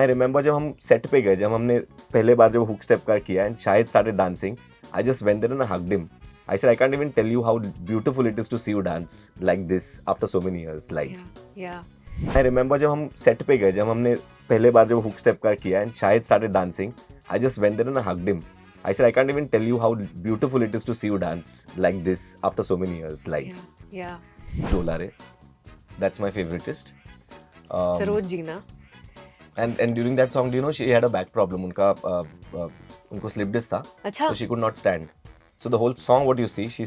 आई remember जब हम set पे गए, जब हमने पहले बार जब हुक स्टेप का किया and Shahid started dancing, I just went there and hugged him. I said I can't even tell you how beautiful it is to see you dance like this after so many years live. Yeah. I remember जब हम set पे गए, जब हमने पहले बार जब hook step का किया and Shahid started dancing, I just went there and hugged him. I said I can't even tell you how beautiful it is to see you dance like this after so many years live. Yeah. Dolare, that's my favoritist. Saroj ji ना. And during that song, do you know she had a back problem. उनको slip disc था, अच्छा. so she could not stand. So the whole song, what you see, she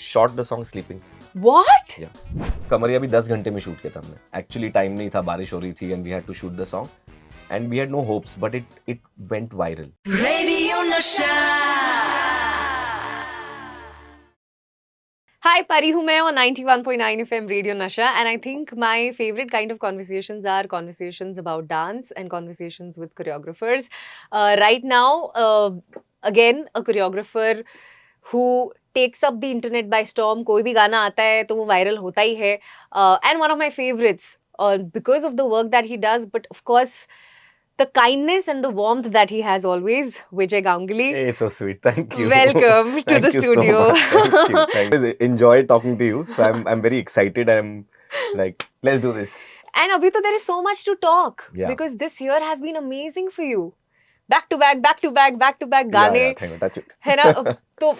shot the song sleeping. What? Yeah. कमरिया भी 10 घंटे में shoot किया था हमने. Actually time नहीं था, बारिश हो रही थी, and we had to shoot the song. And we had no hopes, but it went viral. Radio Nasha. Hi, Pari हूँ मैं on 91.9 FM Radio Nasha, and I think my favorite kind of conversations are conversations about dance and conversations with choreographers. Right now, again, a choreographer who takes up the internet by storm. कोई भी गाना आता है तो वो viral होता ही है. And one of my favorites, because of the work that he does, but of course, the kindness and the warmth that he has always, Vijay Ganguly. Hey, it's so sweet. Thank you. Welcome to Thank the you studio. So much. Thank you. Thank you. Enjoy talking to you. So I'm very excited. I'm like, let's do this. And Abhi, to there is so much to talk, Yeah. because this year has been amazing for you. Back to back, back to back, back to back गाने. Yeah, thank you. Touch it. है ना? तो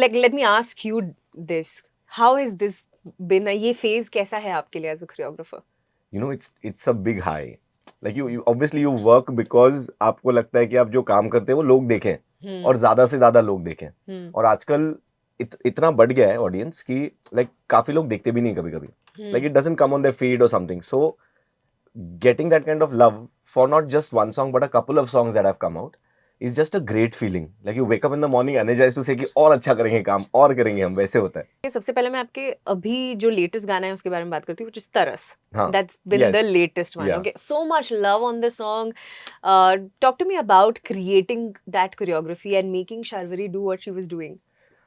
like let me ask you this. How has this been? ये phase कैसा है आपके लिए as a choreographer? You know, it's a big high. Like you obviously you work because आपको लगता है कि आप जो काम करते हैं वो लोग देखें और ज्यादा से ज्यादा लोग देखें. और आजकल इतना बढ़ गया है ऑडियंस कि like काफी लोग देखते भी नहीं कभी कभी. Like it doesn't come on their feed or something. So getting that kind of love for not just one song but a couple of songs that have come out is just a great feeling. Like you wake up in the morning energized to say कि और अच्छा करेंगे काम, और करेंगे हम, वैसे होता है. सबसे पहले मैं आपके अभी जो लेटेस्ट गाना है उसके बारे में बात करती हूँ, which is तरस. हाँ. That's been Yes. the latest one. Yeah. Okay, so much love on the song. Talk to me about creating that choreography and making Sharvari do what she was doing.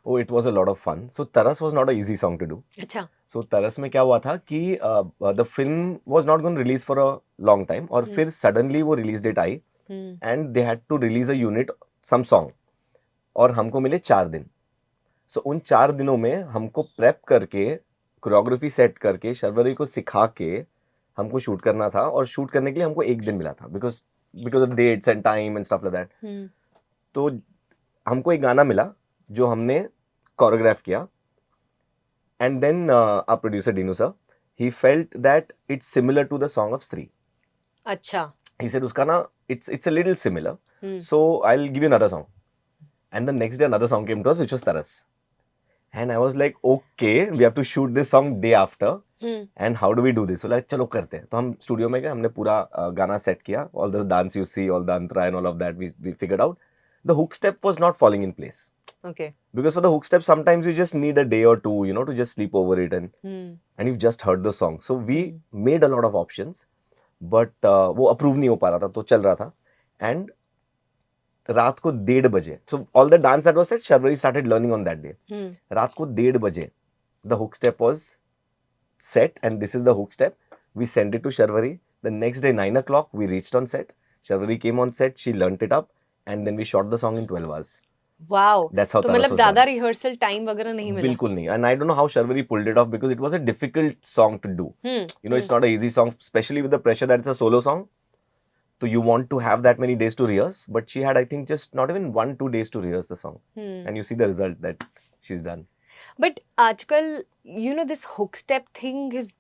Oh, it was a lot of fun. So Taras was not an easy song to do. अच्छा. So तरस में क्या हुआ था कि the film was not going to release for a long time और फिर suddenly वो release date I and they had to release a unit some song और हमको मिले 4 दिन. So उन 4 दिनों में हमको prep करके कोरियोग्राफी सेट करके शर्वरी को सिखा के हमको शूट करना था और शूट करने के लिए हमको 1 दिन मिला था because of dates and time and stuff like that. तो हमको एक गाना मिला जो हमने कोरियोग्राफ किया. And then our producer Dinu sir, he felt that it's similar to the song of Stree. अच्छा. He said, "Uska na, it's a little similar. So I'll give you another song." And the next day another song came to us, which was Taras. And I was like, "Okay, we have to shoot this song day after. And how do we do this?" So like, चलो करते हैं. तो हम studio में गए, हमने पूरा गाना सेट किया. All the dance you see, all the antara and all of that, we figured out. The hook step was not falling in place. Okay. Because for the hook step, sometimes you just need a day or two, you know, to just sleep over it and you've just heard the song. So we made a lot of options, but वो approve नहीं हो पा रहा था, तो चल रहा था. And रात को 1:30 बजे, so all the dance that was set, Sharvari started learning on that day. रात को 1:30 बजे, the hook step was set and this is the hook step. We sent it to Sharvari. The next day 9 o'clock, we reached on set. Sharvari came on set, she learnt it up and then we shot the song in 12 hours. Wow. That's how तो Taras मतलब was ज्यादा done. Rehearsal time वगैरह नहीं मिला. बिल्कुल नहीं. And I don't know how Sharvari pulled it off because it was a difficult song to do. You know, it's not an easy song, especially with the pressure that it's a solo song. So you want to have that many days to rehearse, but she had, I think, just not even 1-2 days to rehearse the song. And you see the result that she's done. But आजकल, you know, this hook step thing has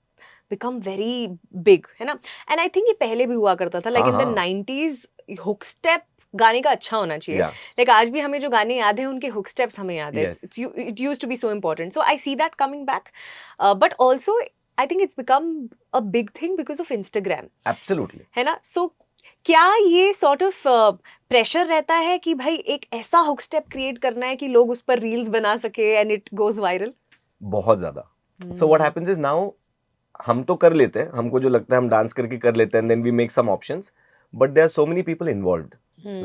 become very big, है ना? And I think ये पहले भी हुआ करता था. Like in the 90s, hook step गाने का अच्छा होना चाहिए. Yeah. Like आज भी हमें जो गाने याद हैं उनके hook steps हमें याद है. Yes. It used to be so important. So I see that coming back. But also I think it's become a big thing because of Instagram. Absolutely. है ना? So क्या ये sort of pressure रहता है कि भाई एक ऐसा hook step create करना है कि लोग उस पर reels बना सके and it goes viral? बहुत ज्यादा. So what happens is now हम तो कर लेते हैं, हमको जो लगता है हम डांस करके कर लेते हैं and then we make some options, but there are so many people involved,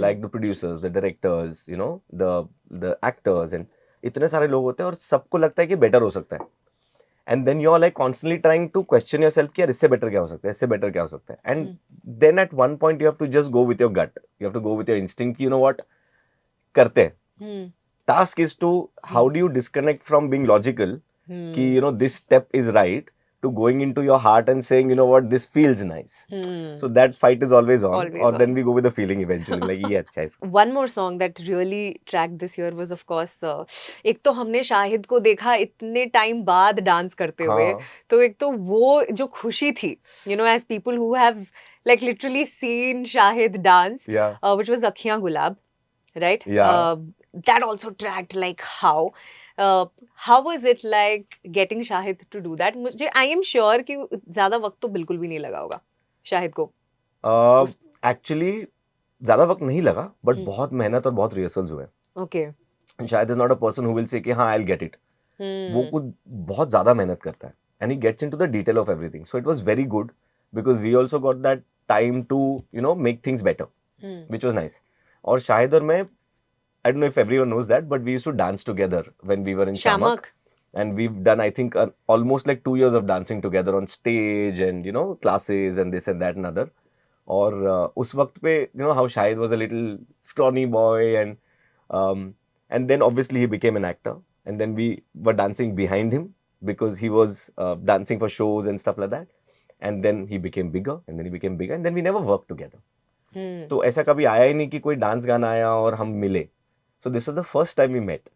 like the producers, the directors, you know, the actors and इतने सारे लोग होते हैं और सबको लगता है कि बेटर हो सकता है. and then you're like constantly trying to question yourself कि यार इससे better क्या हो सकता है, इससे better क्या हो सकता है, and then at one point you have to just go with your gut, you have to go with your instinct कि you know what करते हैं. Task is to how do you disconnect from being logical कि you know this step is right to going into your heart and saying you know what this feels nice. So that fight is always on, Always or on. then we go with the feeling eventually like ये अच्छा है इसको. One more song that really tracked this year was of course एक तो हमने शाहिद को देखा इतने टाइम बाद डांस करते हुए, हाँ. तो एक तो वो जो खुशी थी, you know, as people who have like literally seen Shahid dance, Yeah. which was Akhiyan Gulab, right? Yeah. That also tracked like how was it like getting Shahid to do that? मुझे I am sure कि ज़्यादा वक्त तो बिल्कुल भी नहीं लगा होगा शाहिद को. एक्चुअली ज्यादा वक्त नहीं लगा, बट बहुत मेहनत और बहुत रिहर्सल्स हुए. Okay. शायद is not a person who will say कि हाँ आई विल गेट इट. वो खुद बहुत ज्यादा मेहनत करता है and he gets into the detail of everything. So it was very good because we also got that time to you know make things better, which was nice. और शाहिद और मैं, I don't know if everyone knows that, but we used to dance together when we were in Shamak. And we've done, I think, almost like 2 years of dancing together on stage and, you know, classes and this and that and other. और उस वक्त पे, you know, how Shahid was a little scrawny boy and then obviously he became an actor. And then we were dancing behind him because he was dancing for shows and stuff like that. And then he became bigger and then he became bigger and then we never worked together. तो ऐसा कभी आया ही नहीं कि कोई dance गाना आया और हम मिले. So this was the first time we met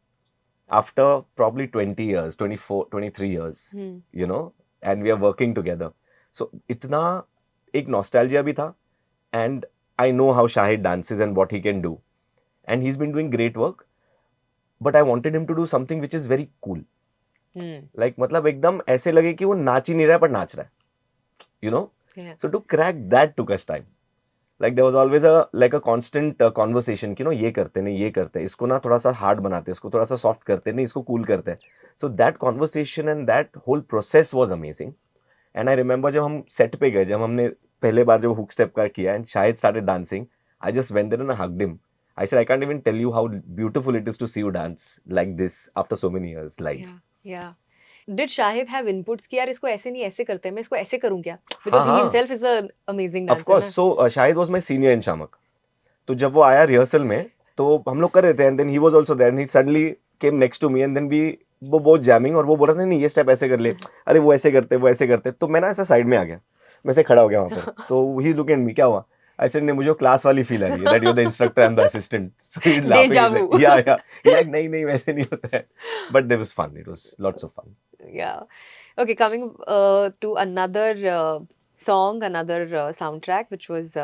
after probably 20 years, 24, 23 years, you know, and we are working together. So itna ek nostalgia bhi tha, and I know how Shahid dances and what he can do. And he's been doing great work, but I wanted him to do something which is very cool. Like मतलब एकदम ऐसे लगे कि वो नाच ही नहीं रहा है पर नाच रहा है. You know? Yeah. So to crack that took us time. Like there was always a constant conversation कि नो ये करते नहीं, ये करते हैं, इसको ना थोड़ा सा हार्ड बनाते हैं, इसको थोड़ा सा सॉफ्ट करते हैं, नहीं इसको कूल करते हैं. So that conversation and that whole process was amazing. And I remember जब हम सेट पे गए, जब हमने पहले बार जब हुक स्टेप का किया and Shahid started dancing, I just went there and I hugged him. I said I can't even tell you how beautiful it is to see you dance like this after so many years live. Yeah. Did Shahid have inputs कि यार इसको ऐसे नहीं ऐसे करते हैं, मैं इसको ऐसे करूँ क्या? Because he हाँ. himself is an amazing dancer. Of course. So Shahid was my senior in Shamak. तो जब वो आया रिहर्सल में तो हम लोग कर रहे थे and then he was also there and he suddenly came next to me and then वो बहुत जैमिंग और वो बोल रहा था नहीं ये स्टेप ऐसे कर ले, अरे वो ऐसे करते. तो मैं ना ऐसा साइड में आ गया, मैं ऐसे खड़ा हो गया वहाँ पर. तो he looked at me, क्या हुआ? I said नहीं मुझे क्लास वाली फील आ रही है that you're the instructor and the assistant. So he's laughing. Deja He's vu. like, yeah. He's like नहीं वैसे नहीं होता है. But it was fun. It was lots of fun. Yeah. Okay, coming to another song, another soundtrack, which was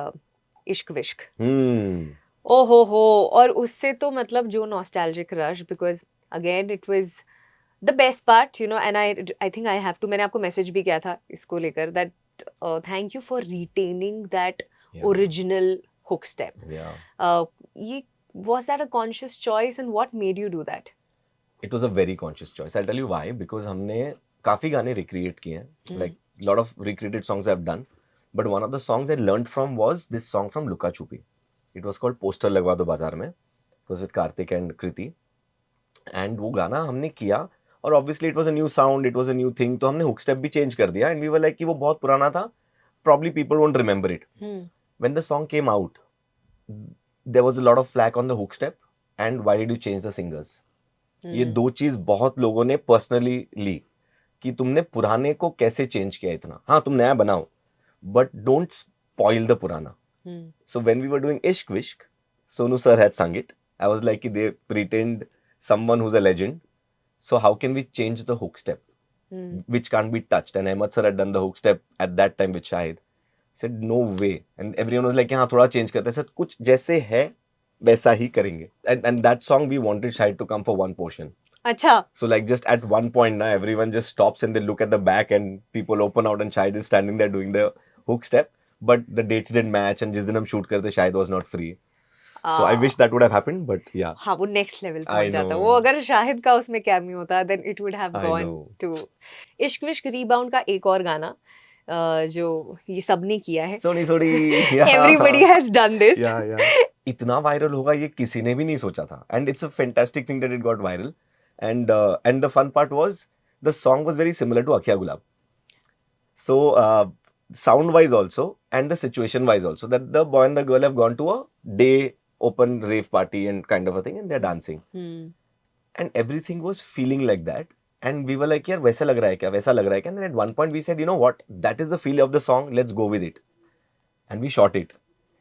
Ishq Vishk. Oh ho, और उससे तो मतलब जो nostalgic rush, because again it was the best part, you know, and I think I have to, मैंने आपको message भी किया था इसको लेकर that thank you for retaining that original hook step. Yeah. ये was that a conscious choice and what made you do that? It was a very conscious choice. I'll tell you why. Because हमने काफी गाने recreate किए हैं. Like lot of recreated songs I've done. But one of the songs I learned from was this song from Luka Chupi. It was called Poster लगवा दो बाजार में. It was with Karthik and Kriti. And वो गाना हमने किया और obviously it was a new sound, it was a new thing. तो हमने hook step भी change कर दिया and we were like कि वो बहुत पुराना था. Probably people won't remember it. When the song came out, there was a lot of flack on the hook step and why did you change the singers? ये दो चीज बहुत लोगों ने पर्सनली ली कि तुमने पुराने को कैसे चेंज किया इतना. हाँ तुम नया बनाओ बट डोंट स्पॉइल द पुराना. So when we were doing Ishq Vishk, Sonu sir had sung it. I was like they pretend someone who is a legend, so how can we change the hook step which can't be touched. And Ahmed sir had done the hook step at that time with Shahid. Said no way. And everyone was like हाँ थोड़ा change करते हैं sir, कुछ जैसे है वैसा ही करेंगे. And that song we wanted Shahid to come for one portion. अच्छा. So like just at one point now everyone just stops and they look at the back and people open out and Shahid is standing there doing the hook step. But the dates didn't match and जिस दिन हम shoot करते Shahid was not free. So I wish that would have happened, but yeah. हाँ वो next level I पहुंच जाता. know. वो अगर शाहिद का उसमें कैमियो होता then it would have I gone know. to इश्क विश्क रीबाउंड का एक और गाना जो ये सबने किया है. Sorry. Yeah. Everybody has done this. Yeah. इतना वायरल होगा ये किसी ने भी नहीं सोचा था. And it's a fantastic thing that it got viral. And the fun part was the song was very similar to Akhiya Gulab. So sound wise also and the situation wise also, that the boy and the girl have gone to a day open rave party and kind of a thing, and they're dancing, and everything was feeling like that, and we were like, yaar वैसा लग रहा है क्या, वैसा लग रहा है क्या, and then at one point we said, you know what, that is the feel of the song, let's go with it, and we shot it,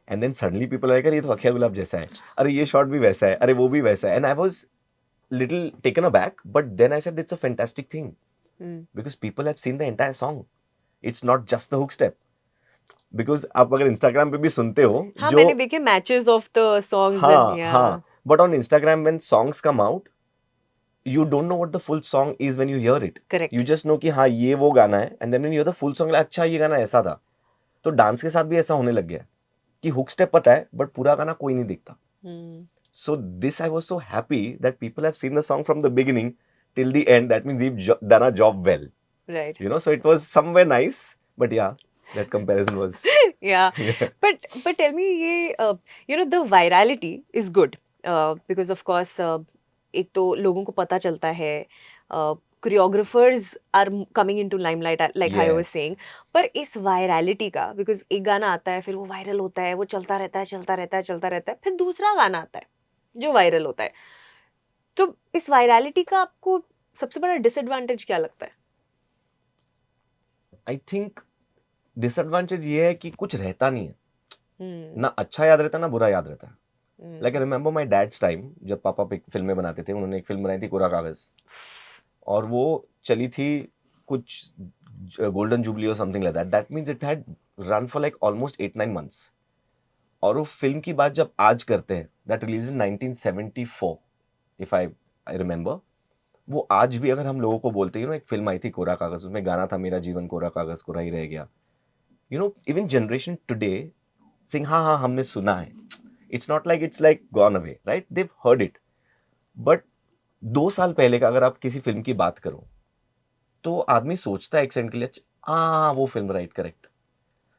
and then suddenly people are like, अरे ये तो अखिया गुलाब जैसा है, अरे ये shot भी वैसा है, अरे वो भी वैसा है, and I was little taken aback, but then I said it's a fantastic thing, because people have seen the entire song, it's not just the hook step, because आप अगर Instagram पे भी सुनते हो, हाँ, जो मैंने देखे matches of the songs हाँ and yeah. हाँ, but on Instagram when songs come out, you don't know what the full song is when you hear it. Correct. You just know कि हाँ ये वो गाना है, and then when you hear the full song, like, अच्छा ये गाना ऐसा था. तो डांस के साथ भी ऐसा होने लग गया कि हुक स्टेप पता है बट पूरा गाना कोई नहीं दिखता. So this I was so happy that people have seen the song from the beginning till the end. That means we've done our job well. Right. You know, so it was somewhere nice, but yeah, that comparison was. Yeah. But tell me, ये you know, the virality is good because of course एक तो लोगों को पता चलता है, choreographers are coming into limelight like I was Yes. saying. पर इस virality का, because एक गाना आता है फिर वो viral होता है, वो चलता रहता है चलता रहता है चलता रहता है, फिर दूसरा गाना आता है जो viral होता है. तो इस virality का आपको सबसे बड़ा disadvantage क्या लगता है? I think disadvantage ये है कि कुछ रहता नहीं है, ना अच्छा याद रहता ना बुरा याद रहता है. Like I remember my dad's time, जब पापा फिल्में बनाते थे, उन्होंने एक फिल्म बनाई थी कोरा कागज, और वो चली थी कुछ गोल्डन जुबली और something like that. That means it had run for like almost 8-9 months. और वो फिल्म की बात जब आज करते हैं, that release in 1974 if I remember, वो आज भी अगर हम लोगों को बोलते हैं, एक फिल्म आई थी कोरा कागज, उसमें गाना था मेरा जीवन कोरा कागज कोरा ही रह गया, इवन जनरेशन टुडे सिंग हाँ हाँ हमने सुना है. It's not like it's like gone away, right? They've heard it. But 2 साल पहले का अगर आप किसी फिल्म की बात करो, तो आदमी सोचता है एक सेकंड के लिए, वो film, right, correct.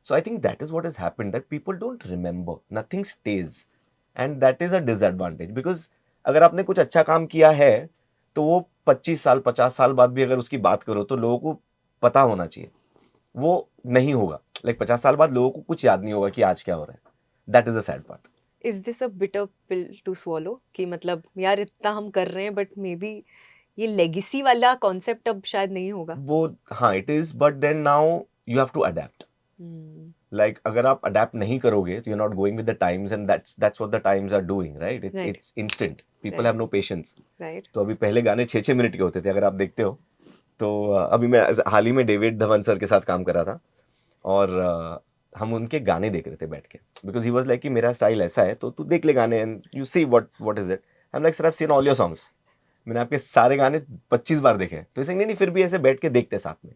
So I think that is what has happened, that people don't remember, nothing stays, and that is a disadvantage, because अगर आपने कुछ अच्छा काम किया है, तो वो 25 साल 50 साल बाद भी अगर उसकी बात करो तो लोगों को पता होना चाहिए. वो नहीं होगा, लाइक 50 साल बाद लोगों को कुछ याद नहीं होगा कि आज क्या हो रहा है. That is the sad part. Is this a bitter pill to swallow? कि मतलब यार इतना हम कर रहे हैं, but maybe ये legacy वाला concept अब शायद नहीं होगा. वो हाँ it is, but then now you have to adapt. Like अगर आप adapt नहीं करोगे तो you're not going with the times, and that's what the times are doing, right? It's instant. People have no patience. Right. तो अभी पहले गाने 6-6 minute के होते थे, अगर आप देखते हो तो अभी मैं हाल ही में डेविड धवन सर के साथ काम कर रहा था, और हम उनके गाने देख रहे थे बैठ के, बिकॉज ही वाज लाइक कि मेरा स्टाइल ऐसा है तो तू देख ले गाने and you see what is it. I am like sir I have seen all your songs, मैंने आपके सारे गाने 25 बार देखे हैं. तो इसे नहीं फिर भी ऐसे बैठ के देखते साथ में.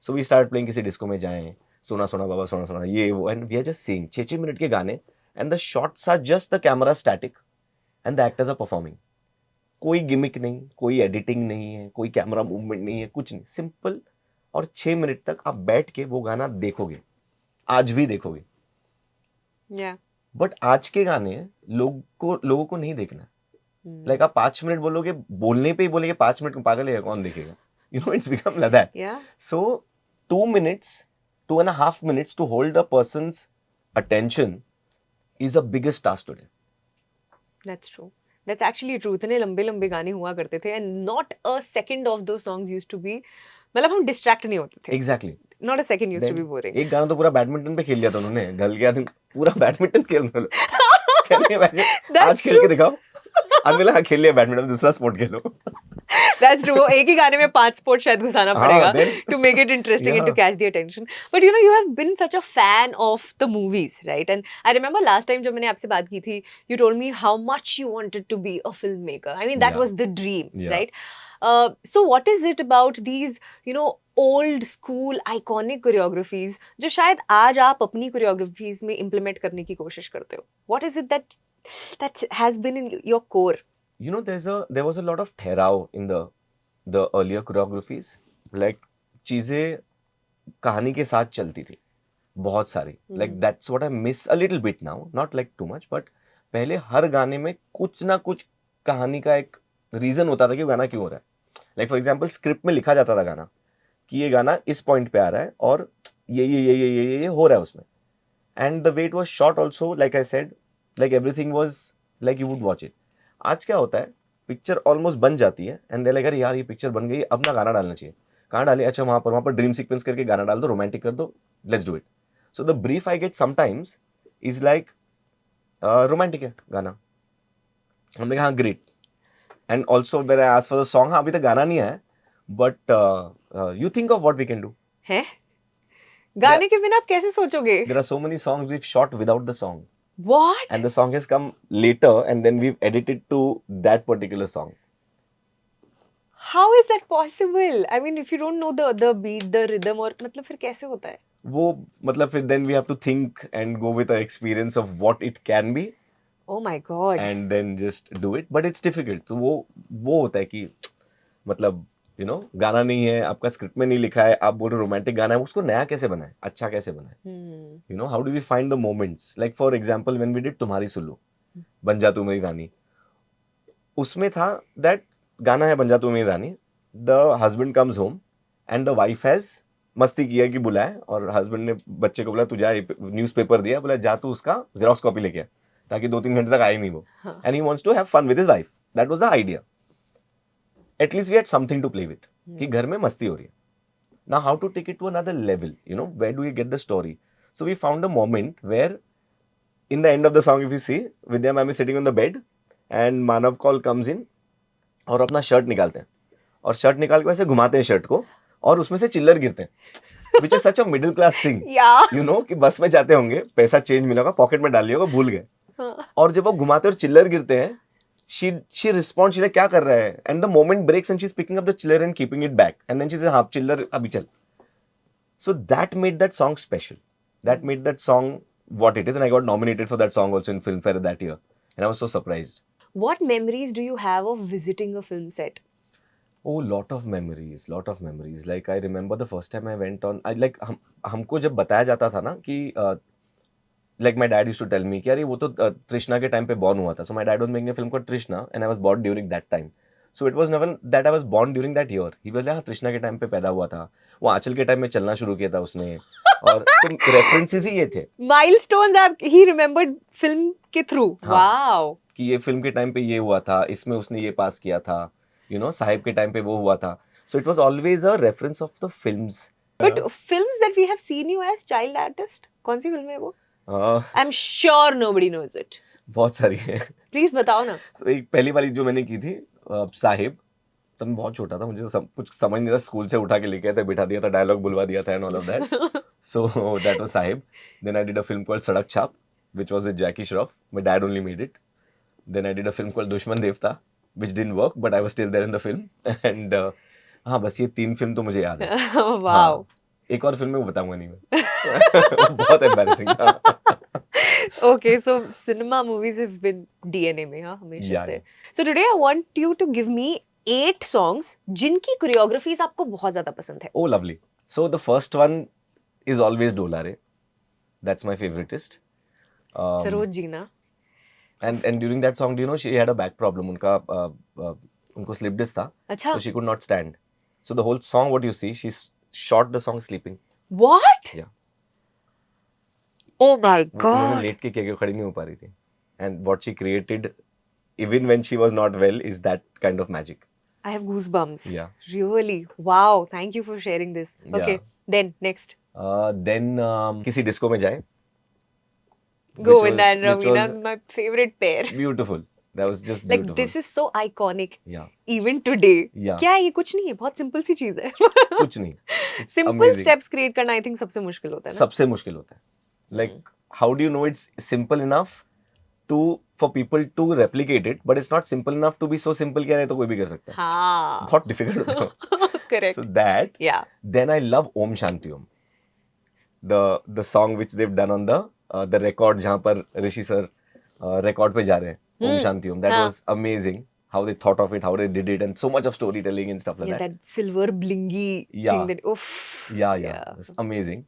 सो वी स्टार्ट प्लेइंग, किसी डिस्को में जाएं, सोना सोना बाबा सोना सोना ये वो, and we are just seeing 6-6 minute के गाने, and the shots are just the camera static and the actors are performing. कोई गिमिक नहीं, कोई एडिटिंग नहीं है, कोई कैमरा मूवमेंट नहीं है, कुछ नहीं, सिंपल. और 6 मिनट तक आप बैठ के वो गाना देखोगे, आज भी देखोगे. बट आज के गाने लोगों को नहीं देखना. लाइक आप 5 मिनट बोलोगे, बोलने पे ही बोलेंगे 5 मिनट, पागल है कौन देखेगा. It's become like that. So 2 minutes, 2.5 minutes to hold a person's attention is a biggest task today. That's true. That's actually true. इतने लंबे लंबे गाने हुआ करते थे, and not a second of those songs used to be, मतलब हम distract नहीं होते थे. Exactly. Not a second used to be boring. एक गाना तो पूरा बैडमिंटन पे खेल लिया था उन्होंने, गल गया दिन पूरा बैडमिंटन खेलने लो. Can you imagine? आज खेल के दिखाओ. आज बोला हाँ खेल लिया बैडमिंटन, दूसरा स्पोर्ट खेलो. That's true. वो एक ही गाने में 5 स्पोर्ट शायद घुसाना पड़ेगा to make it interesting and to catch the attention. But you have been such a fan of the movies, right? And I remember last time जब मैंने आपसे बात की थी, you told me how much you wanted to be a filmmaker. I mean, that was the dream, right? So what is it about these, old school iconic choreographies जो शायद आज आप अपनी choreographies में implement करने की कोशिश करते हो? What is it that has been in your core? There was a lot of ठहराव in the earlier choreographies. Like चीजें कहानी के साथ चलती थी बहुत सारी. Like that's what I miss a little bit now, not like too much, but पहले हर गाने में कुछ ना कुछ कहानी का एक रीजन होता था कि वो गाना क्यों हो रहा है. लाइक फॉर एग्जांपल स्क्रिप्ट में लिखा जाता था गाना कि ये गाना इस पॉइंट पे आ रहा है और ये हो रहा है उसमें, and the way it was shot also, like I said, like everything was like you would watch it. आज क्या होता है, पिक्चर ऑलमोस्ट बन जाती है एंड दे लाइक अरे यार ये पिक्चर बन गई, अब ना गाना डालना चाहिए. कहाँ डाले, अच्छा वहाँ पर ड्रीम सीक्वेंस करके गाना डाल दो, रोमांटिक कर दो, let's do it. So the brief I get sometimes is like romantic है गाना. हमने कहा great. And also where I ask for the song, हाँ अभी तक गाना नहीं आया, but you think of what we can do. है गाने के बिना आप कैसे सोचोगे? There are so many songs we've shot without the song, What? and the song has come later, and then we've edited to that particular song. How is that possible? I mean, if you don't know the beat, the rhythm, और मतलब फिर कैसे होता है? वो मतलब फिर then we have to think and go with the experience of what it can be, Oh my God. and then just do it. But it's difficult. तो वो होता है कि मतलब गाना नहीं है, आपका स्क्रिप्ट में नहीं लिखा है, आप बोल रहे रोमांटिक गाना है, उसको नया कैसे बनाए, अच्छा कैसे बनाए. How do we find the moments, like for example when we did तुम्हारी सुल्लू, बन जा तू मेरी रानी, उसमें था दैट गाना है बन जा तू मेरी रानी, the husband comes home and the wife has मस्ती किया कि बुलाए, और हस्बैंड ने बच्चे को बोला तू जा न्यूज़पेपर दिया, बोला जा तू उसका जेरोक्स कॉपी लेके आ, ताकि 2-3 घंटे तक आए नहीं वो, and he wants to have fun with his wife. That was the idea. At least we had something to play with. कि घर में मस्ती हो रही है. Now how to take it to another level? Where do we get the story? So we found a moment where, in the end of the song, if you see, Vidya ma'am is sitting on the bed and Manav Kaul comes in और अपना shirt निकालते हैं, और shirt निकाल के वैसे घुमाते हैं शर्ट को, और उसमें से चिल्लर गिरते हैं. Which is such a middle class thing. Yeah. कि बस में जाते होंगे, पैसा चेंज मिला होगा, पॉकेट में डाल लिया होगा, भूल गए, और जब वो घुमाते और चिल्लर गिरते हैं, she responds, she like क्या कर रहा है, and the moment breaks and she's picking up the chiller and keeping it back, and then she says हाँ चिल्लर अभी चल. So that made that song special. That made that song what it is, and I got nominated for that song also in Filmfare that year, and I was so surprised. What memories do you have of visiting a film set? Oh, lot of memories. Like I remember the first time I went on, हमको जब बताया जाता था ना कि like my dad used to tell me कि यार ये वो तो Trishna के time पे born हुआ था. So my dad was making a film called Trishna, and I was born during that time. So it was never that I was born during that year. He was like हाँ Trishna के time पे पैदा हुआ था, वो आंचल के time में चलना शुरू किया था उसने, और रेफरेंसेस ही ये थे. Milestones आप he remembered film के through. हाँ. Wow. कि ये फिल्म के टाइम पे ये हुआ था, इसमें उसने ये पास किया था, साहिब के टाइम पे वो हुआ था. So it was always a reference of the films. But films that we have seen you as child artist, कौन सी फिल्म है वो? Uh, I'm sure nobody knows it. बहुत सारी है. Please बताओ ना. So, एक पहली वाली जो मैंने की थी साहिब, तब मैं बहुत छोटा था, मुझे कुछ समझ नहीं था, स्कूल से उठा के लेके आया था, बिठा दिया था, डायलॉग बुलवा दिया था, and all of that. So that was Sahib. Then I did a film called सड़क छाप, which was with Jackie Shroff. My dad only made it. Then I did a film called दुश्मन देवता, which didn't work, but I was still there in the film. And हाँ बस ये 3 film तो मुझे याद है. Wow. हाँ, एक और फिल्म में वो बताऊंगा नहीं मैं. बहुत एम्बैरेसिंग था. Okay, so cinema movies have been DNA में, हाँ हमेशा Yeah, से. yeah. So today I want you to give me 8 songs जिनकी choreographies आपको बहुत ज्यादा पसंद है. Oh, lovely. So the first one is always Dolare. That's my favoritist. Saroj ji ना. And during that song, she had a back problem. उनको slip disc था, अच्छा. so she could not stand. So the whole song, what you see, she shot the song sleeping. What? Yeah. Oh my उन्होंने God. Late के खड़ी नहीं हो पा रही थी. And what she created, even when she was not well, is that kind of magic. I have goosebumps. Yeah. Really? Wow. Thank you for sharing this. Okay. Yeah. Then next. Then किसी disco में जाए. Govinda and which Ravina, was my favorite pair. Beautiful. That was just Like beautiful. this is so iconic. Yeah. Even today. Yeah. क्या है ये कुछ नहीं है, बहुत सिंपल सी चीज है. कुछ नहीं. It's simple amazing. Steps create करना आई थिंक सबसे मुश्किल होता है ना. सबसे मुश्किल होता है. Like how do you know it's simple enough for people to replicate it, but it's not simple enough to be so simple कि यार ये तो कोई भी कर सकता है. हाँ. बहुत difficult होता है. Correct. So that. Yeah. Then I love Om Shanti Om. The song which they've done on the record जहाँ पर ऋषि सर record पे जा रहे हैं. Om Shanti Om. That हाँ. was amazing. How they thought of it, how they did it, and so much of storytelling and stuff like Yeah, that. that silver blingy Yeah. thing that oof. Yeah. It was amazing.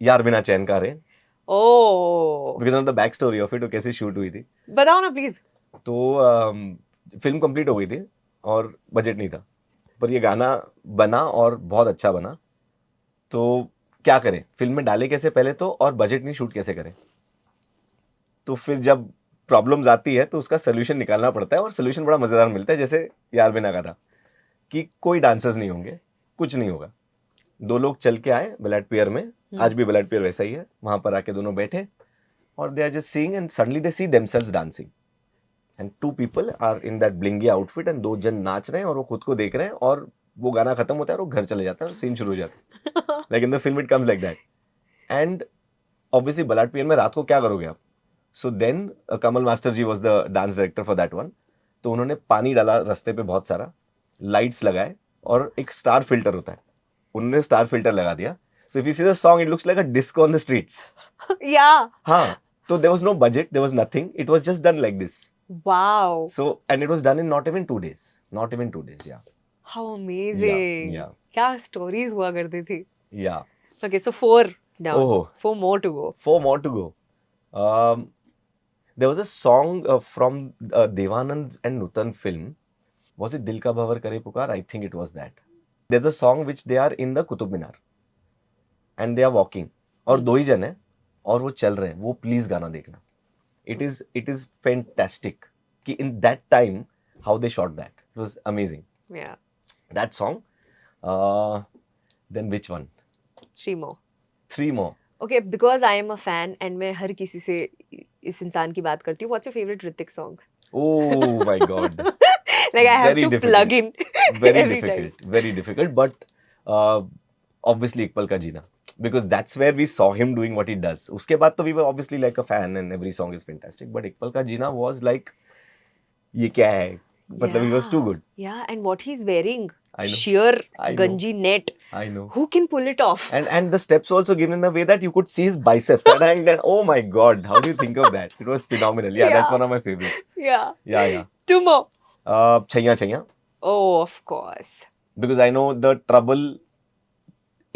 यार बिना चैन का रे. Oh. Because of the back story of it, वो कैसे shoot हुई थी. बताओ ना प्लीज. तो फिल्म कंप्लीट हो गई थी और बजट नहीं था, पर ये गाना बना और बहुत अच्छा बना। तो क्या करें, फिल्म में डाले कैसे पहले तो, और बजट नहीं, शूट कैसे करें। तो फिर जब प्रॉब्लम्स आती है तो उसका सोल्यूशन निकालना पड़ता है, और सोल्यूशन बड़ा मजेदार मिलता है, जैसे यार बिना का था कि कोई डांसर्स नहीं होंगे, कुछ नहीं होगा। 2 लोग चल के आए ब्लैड पियर में, आज भी ब्लैड पियर वैसा ही है, वहां पर आके दोनों बैठे और they are just seeing and suddenly they see themselves dancing and 2 people are in that blingy outfit and 2 जन नाच रहे हैं और वो खुद को देख रहे हैं, और वो गाना खत्म होता है और वो घर चले जाता है और सीन शुरू हो जाता है। Like in the film it comes like that. And obviously ब्लैड पियर में रात को क्या करोगे आप। So then Kamal master ji was the dance director for that one. तो उन्होंने पानी डाला रास्ते पे बहुत सारा, लाइट्स लगाए, और एक स्टार फिल्टर होता है, उन्होंने स्टार फिल्टर लगा दिया। So if you see the song it looks like a disco on the streets. Yeah. हाँ, तो there was no budget, there was nothing, it was just done like this. Wow. So and it was done in not even 2 days, not even 2 days, yeah. How amazing. yeah. क्या stories हुआ करती थी. Yeah. Okay, so 4 down. Oh. 4 more to go. 4 more to go. There was a song from Devanand and Nutan film. Was it Dil Ka Bhavar Kare Pukar? I think it was that. There's a song which they are in the Qutub Minar and they are walking. और 2 ही जन है और वो चल रहे हैं, वो please गाना देखना. It is fantastic कि in that time how they shot that. It was amazing. Yeah. That song. Uh, then which one? 3 more. 3 more. Okay, because I am a fan and मैं हर किसी से इस इंसान की बात करती हूँ. What's your favorite Hrithik song? Oh my God. Like I have Very to difficult. plug in Very every difficult. Very difficult. But obviously Ikbal Ka Jeena. Because that's where we saw him doing what he does. उसके बाद तो we were obviously like a fan and every song is fantastic. But Ikbal Ka Jeena was like, ये क्या है? मतलब he was too good. Yeah, and what he's wearing, I know. sheer I know. ganji net. I know. Who can pull it off? And the steps also given in a way that you could see his biceps. And I'm like, oh my God, how do you think of that? It was phenomenal. Yeah, that's Yeah. one of my favorites. Yeah. Yeah. 2 more. Chaiya Chaiya. Oh, of course. Because I know the trouble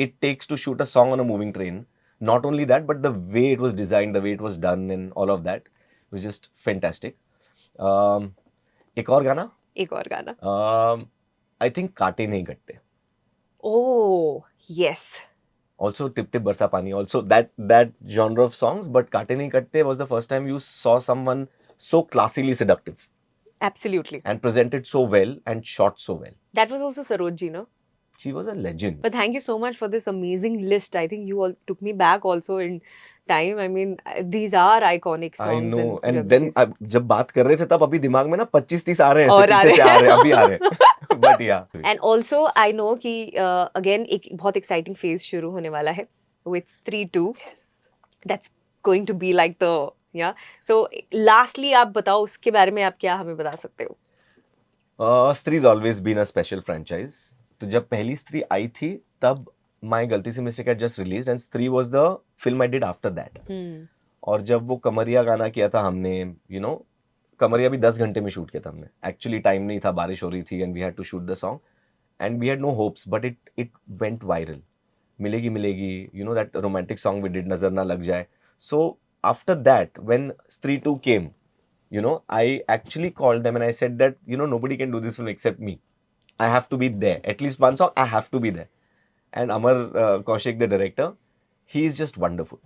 it takes to shoot a song on a moving train. Not only that, but the way it was designed, the way it was done, and all of that was just fantastic. एक और गाना, एक और गाना. I think काटे नहीं कटते. Oh, yes. Also Tip Tip Barsa Pani. Also that genre of songs, but Kaate Nahi Katte was the first time you saw someone so classily seductive Absolutely. and presented so well and shot so well. That was also Sarojji, no? She was a legend. But thank you so much for this amazing list. I think you all took me back also in time. I mean, these are iconic I songs. know. And then जब बात कर रहे थे तब अभी दिमाग में ना 25-30 आ रहे हैं, और आ पीछे से रहे आ रहे हैं, अभी आ रहे हैं. But yeah. And also, I know कि again एक बहुत exciting phase शुरू होने वाला है with 3-2. Yes. That's going to be like the yeah. So lastly आप बताओ उसके बारे में आप क्या हमें बता सकते हो? Stree's always been a special franchise. तो जब पहली स्त्री आई थी तब माय गलती से mistake had just released and Stree was the film I did after that. और जब वो कमरिया गाना किया था हमने, यू नो, कमरिया भी 10 घंटे में शूट किया था हमने. एक्चुअली टाइम नहीं था, बारिश हो रही थी and we had to shoot the song and we had no hopes, but it went viral. मिलेगी मिलेगी, you know, that romantic song we did, नजर ना लग जाए. सो आफ्टर दैट व्हेन स्त्री 2 केम, you know, I actually called them and I said that, you know, nobody can do this film except me. I have to be there. At least one song, I have to be there. And Amar Kaushik, the director, he is just wonderful.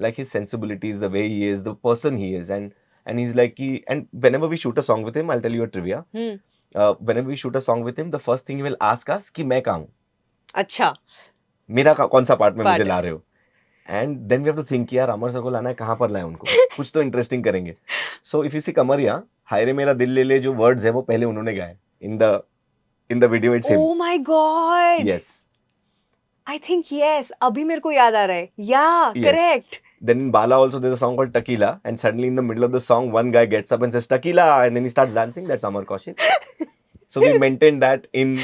Like his sensibilities, the way he is, the person he is. And he's like, and whenever we shoot a song with him, I'll tell you a trivia. Whenever we shoot a song with him, the first thing he will ask us कि मैं कहाँ हूँ? अच्छा. मेरा कौन सा part में मुझे ला रहे हो? And then we have to think यार अमर सर को लाना है, कहाँ पर लाए उनको, कुछ तो इंटरेस्टिंग करेंगे. So if you see कमरिया, हाय रे मेरा दिल ले ले, जो वर्ड्स है वो पहले उन्होंने गाए. In the video it's him. Oh my God. Yes. I think yes. अभी मेरे को याद आ रहा है. Yeah, Yes. correct. Then in Bala also there's a song called Tequila, and suddenly in the middle of the song one guy gets up and says Tequila, and then he starts dancing. That's Amar Kaushik. So we maintained that in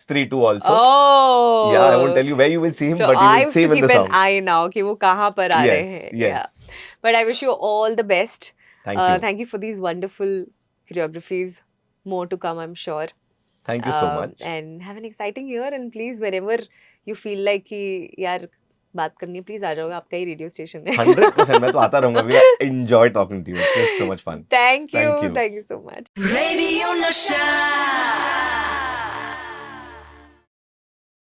Stree 2 also. Oh. Yeah, I won't tell you where you will see him, So but you I will have see to him in keep the an song. eye now कि वो कहाँ पर आ रहे हैं. Yes, yes. Yeah. But I wish you all the best. Thank you. Thank you for these wonderful choreographies. More to come, I'm sure. Thank you so much. And have an exciting year. And please, whenever you feel like कि यार बात करनी है please आ जाओगे, आपका ही radio station है. 100% मैं तो आता रहूंगा because I enjoy talking to you. It's just so much fun. Thank you. Thank you. Thank you so much. Radio Nasha.